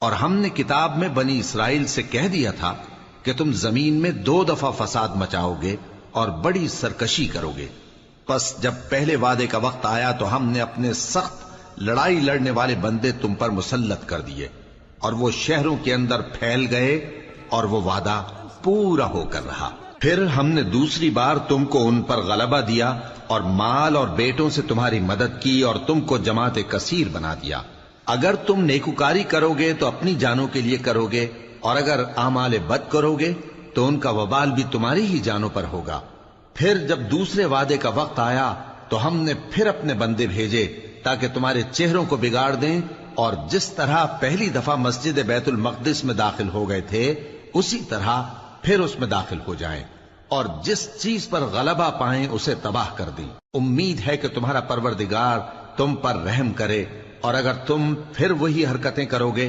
اور ہم نے کتاب میں بنی اسرائیل سے کہہ دیا تھا کہ تم زمین میں 2 دفعہ فساد مچاؤ گے اور بڑی سرکشی کرو گے. پس جب پہلے وعدے کا وقت آیا تو ہم نے اپنے سخت لڑائی لڑنے والے بندے تم پر مسلط کر دیے اور وہ شہروں کے اندر پھیل گئے اور وہ وعدہ پورا ہو کر رہا. پھر ہم نے دوسری بار تم کو ان پر غلبہ دیا اور مال اور بیٹوں سے تمہاری مدد کی اور تم کو جماعت کثیر بنا دیا. اگر تم نیکوکاری کرو گے تو اپنی جانوں کے لیے کرو گے اور اگر اعمال بد کرو گے تو ان کا وبال بھی تمہاری ہی جانوں پر ہوگا. پھر جب دوسرے وعدے کا وقت آیا تو ہم نے پھر اپنے بندے بھیجے تاکہ تمہارے چہروں کو بگاڑ دیں، اور جس طرح پہلی دفعہ مسجد بیت المقدس میں داخل ہو گئے تھے اسی طرح پھر اس میں داخل ہو جائیں، اور جس چیز پر غلبہ پائیں اسے تباہ کر دیں. امید ہے کہ تمہارا پروردگار تم پر رحم کرے، اور اگر تم پھر وہی حرکتیں کرو گے